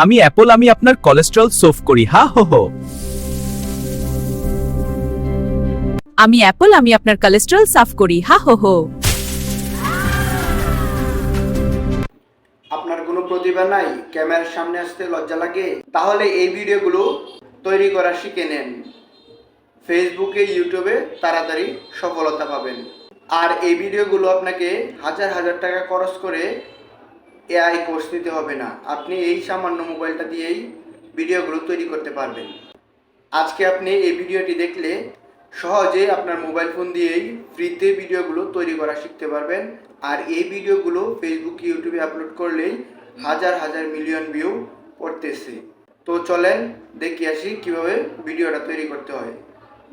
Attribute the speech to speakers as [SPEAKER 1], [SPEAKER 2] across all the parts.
[SPEAKER 1] আমি অ্যাপল, আমি আপনার কোলেস্টেরল সফ করি, হা হো হো।
[SPEAKER 2] আমি অ্যাপল, আমি আপনার কোলেস্টেরল সাফ করি, হা হো হো।
[SPEAKER 3] আপনার কোনো প্রতিভা নাই, ক্যামেরার সামনে আসতে লজ্জা লাগে, তাহলে এই ভিডিওগুলো তৈরি করা শিখে নেন। ফেসবুকে, ইউটিউবে তাড়াতাড়ি সফলতা পাবেন। আর এই ভিডিওগুলো আপনাকে হাজার হাজার টাকা খরচ করে এআই কোর্স নিতে হবে না, আপনি এই সামান্য মোবাইলটা দিয়েই ভিডিওগুলো তৈরি করতে পারবেন। আজকে আপনি এই ভিডিওটি দেখলে সহজে আপনার মোবাইল ফোন দিয়েই ফ্রিতে ভিডিওগুলো তৈরি করা শিখতে পারবেন। আর এই ভিডিওগুলো ফেসবুক, ইউটিউবে আপলোড করলেই হাজার হাজার মিলিয়ন ভিউ পড়তেছে। তো চলেন দেখি আসি কিভাবে ভিডিওটা তৈরি করতে হয়।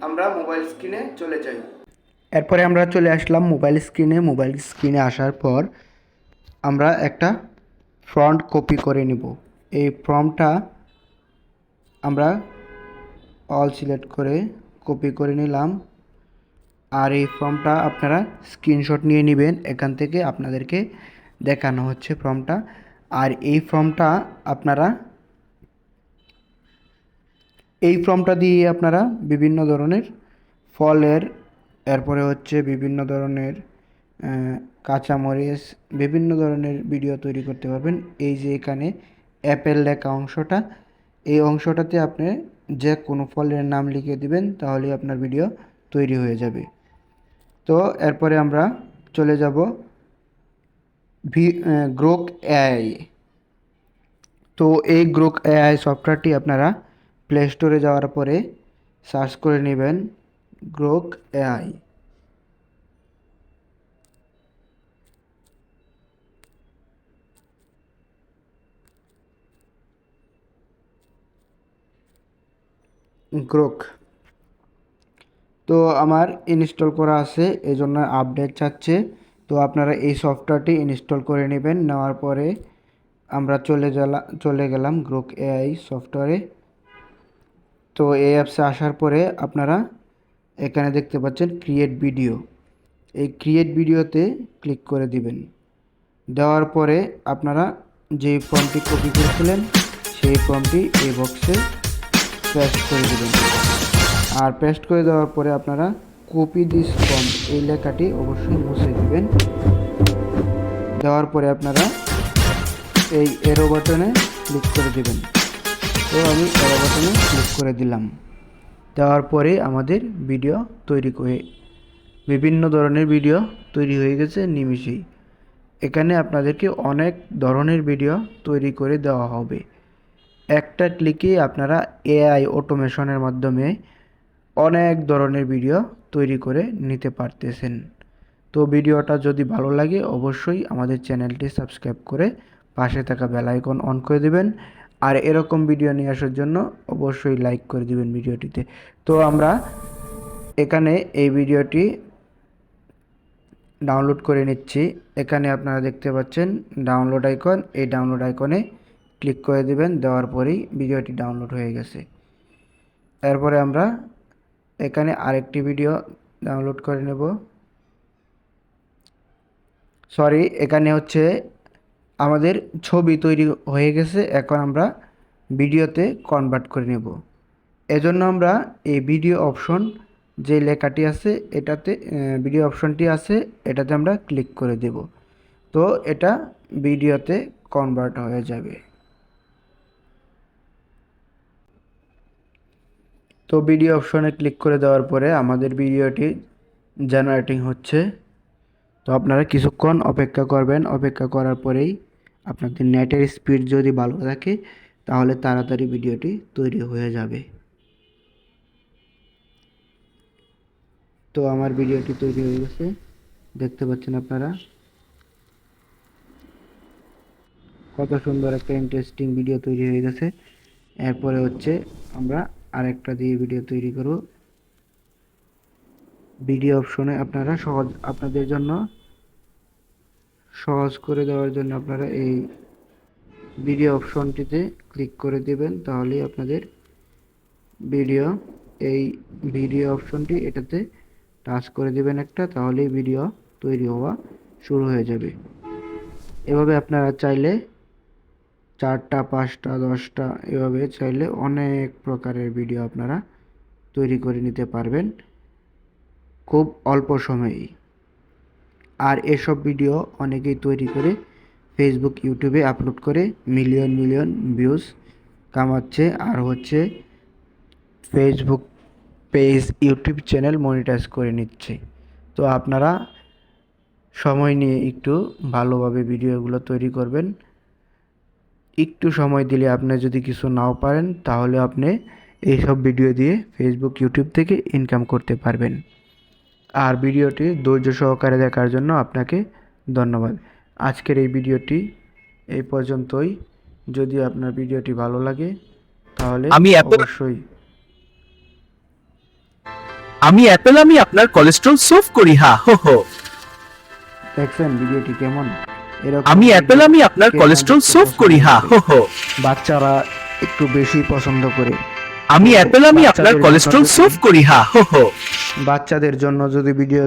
[SPEAKER 3] আমরা মোবাইল স্ক্রিনে চলে যাই। এরপরে আমরা চলে আসলাম মোবাইল স্ক্রিনে আসার পর আমরা একটা ফ্রন্ট কপি করে নেব। এই ফর্মটা আমরা অল সিলেক্ট করে কপি করে নিলাম। আর এই ফর্মটা আপনারা স্ক্রিনশট নিয়ে নেবেন, এখান থেকে আপনাদেরকে দেখানো হচ্ছে ফর্মটা। আর এই ফর্মটা দিয়ে আপনারা বিভিন্ন ধরনের ফলের, এরপরে হচ্ছে বিভিন্ন ধরনের কাঁচামরিচ, বিভিন্ন ধরনের ভিডিও তৈরি করতে পারবেন। এই যে এখানে অ্যাপেল লেখা অংশটা, এই অংশটাতে আপনি যে কোনো ফলের নাম লিখে দিবেন, তাহলে আপনার ভিডিও তৈরি হয়ে যাবে। তো এরপরে আমরা চলে যাব গ্রোক এআই। তো এই গ্রোক এআই সফটওয়্যারটি আপনারা প্লে স্টোরে যাওয়ার পরে সার্চ করে নেবেন গ্রোক এআই। গ্রোক তো আমার ইনস্টল করা আছে, এই জন্য আপডেট চাচ্ছে। তো আপনারা এই সফটওয়্যারটি ইনস্টল করে নেবেন। নেওয়ার পরে আমরা চলে গেলাম গ্রোক এআই সফটওয়্যারে। তো এই অ্যাপসে আসার পরে আপনারা এখানে দেখতে পাচ্ছেন ক্রিয়েট ভিডিও। এই ক্রিয়েট ভিডিওতে ক্লিক করে দিবেন। দেওয়ার পরে আপনারা যে ফর্মটি কপি করেছিলেন সেই ফর্মটি এই বক্সে পেস্ট করে দেবেন। আর পেস্ট করে দেওয়ার পরে আপনারা কপি দিস ফর্ম এই লেখাটি অবশ্যই মুছে দিবেন। দেওয়ার পরে আপনারা এই এরো বাটনে ক্লিক করে দিবেন। তো আমি এরো বাটনে ক্লিক করে দিলাম। দেওয়ার পরে আমাদের ভিডিও বিভিন্ন ধরনের ভিডিও তৈরি হয়ে গেছে নিমিষেই। এখানে আপনাদেরকে অনেক ধরনের ভিডিও তৈরি করে দেওয়া হবে। একটা ক্লিকে আপনারা এআই অটোমেশনের মাধ্যমে অনেক ধরনের ভিডিও তৈরি করে নিতে পারতেছেন। তো ভিডিওটা যদি ভালো লাগে অবশ্যই আমাদের চ্যানেলটি সাবস্ক্রাইব করে পাশে থাকা বেল আইকন অন করে দিবেন। আর এরকম ভিডিও নিয়ে আসার জন্য অবশ্যই লাইক করে দিবেন ভিডিওটিতে। তো আমরা এখানে এই ভিডিওটি ডাউনলোড করে নিচ্ছি। এখানে আপনারা দেখতে পাচ্ছেন ডাউনলোড আইকন, এই ডাউনলোড আইকনে ক্লিক করে দিবেন। দেওয়ার পরেই ভিডিওটি ডাউনলোড হয়ে গেছে। এরপরে আমরা এখানে আরেকটি ভিডিও ডাউনলোড করে নেব। এখানে হচ্ছে আমাদের ছবি তৈরি হয়ে গেছে, এখন আমরা ভিডিওতে কনভার্ট করে নেব। এজন্য আমরা এই ভিডিও অপশন যে লেখাটি আছে এটাতে, ভিডিও অপশনটি আছে এটাতে আমরা ক্লিক করে দেব। তো এটা ভিডিওতে কনভার্ট হয়ে যাবে। তো ভিডিও অপশনে ক্লিক করে দেওয়ার পরে আমাদের ভিডিওটি জেনারেটিং হচ্ছে। তো আপনারা কিছুক্ষণ অপেক্ষা করবেন। অপেক্ষা করার পরেই আপনাদের নেটের স্পিড যদি ভালো থাকে তাহলে তাড়াতাড়ি ভিডিওটি তৈরি হয়ে যাবে। তো আমার ভিডিওটি তৈরি হয়ে গেছে, দেখতে পাচ্ছেন আপনারা কত সুন্দর একটা ইন্টারেস্টিং ভিডিও তৈরি হয়ে গেছে। এরপরে হচ্ছে আমরা আরেকটা দিয়ে ভিডিও তৈরি করব। ভিডিও অপশনে আপনারা আপনাদের জন্য সহজ করে দেওয়ার জন্য আপনারা এই ভিডিও অপশনটিতে ক্লিক করে দেবেন, তাহলেই আপনাদের এই ভিডিও অপশনটি এটাতে টাচ করে দেবেন একটা, তাহলেই ভিডিও তৈরি হওয়া শুরু হয়ে যাবে। এভাবে আপনারা চাইলে 4টা 5টা 10টা এভাবে চাইলে অনেক প্রকারের ভিডিও আপনারা তৈরি করে নিতে পারবেন খুব অল্প সময়েই। আর এসব ভিডিও অনেকেই তৈরি করে ফেসবুক ইউটিউবে আপলোড করে মিলিয়ন মিলিয়ন ভিউজ কামাচ্ছে, আর হচ্ছে Facebook page YouTube channel monetize করে নিচ্ছে। তো আপনারা সময় নিয়ে একটু ভালোভাবে ভিডিওগুলো তৈরি করবেন। একটু সময় দিলে আপনি যদি কিছু নাও পারেন তাহলে আপনি এইসব ভিডিও দিয়ে ফেসবুক ইউটিউব থেকে ইনকাম করতে পারবেন। আর ভিডিওটি ধৈর্য সহকারে দেখার জন্য আপনাকে ধন্যবাদ। আজকের এই ভিডিওটি এই পর্যন্তই। যদি আপনার ভিডিওটি ভালো লাগে তাহলে
[SPEAKER 1] আমি
[SPEAKER 3] অবশ্যই
[SPEAKER 1] অ্যাপেল আমি আপনার কোলেস্ট্রল সলভ করি হা হো হো।
[SPEAKER 3] দেখছেন ভিডিওটি কেমন? এরকম
[SPEAKER 1] আমি অ্যাপেল আমি আপনার
[SPEAKER 3] কে
[SPEAKER 1] কোলেস্ট্রল
[SPEAKER 3] দেখতে
[SPEAKER 1] সলভ করি হা
[SPEAKER 3] পছন্দ
[SPEAKER 1] হো
[SPEAKER 3] করে?
[SPEAKER 1] হো।
[SPEAKER 3] বাচ্চারা একটু বেশি পছন্দ করে।
[SPEAKER 1] আমি অ্যাপেল আমি আপনার
[SPEAKER 3] বাচ্চাদের
[SPEAKER 1] কোলেস্ট্রল
[SPEAKER 3] জন্য
[SPEAKER 1] সলভ করি হা হো হো।
[SPEAKER 3] বাচ্চাদের জন্য যদি ভিডিও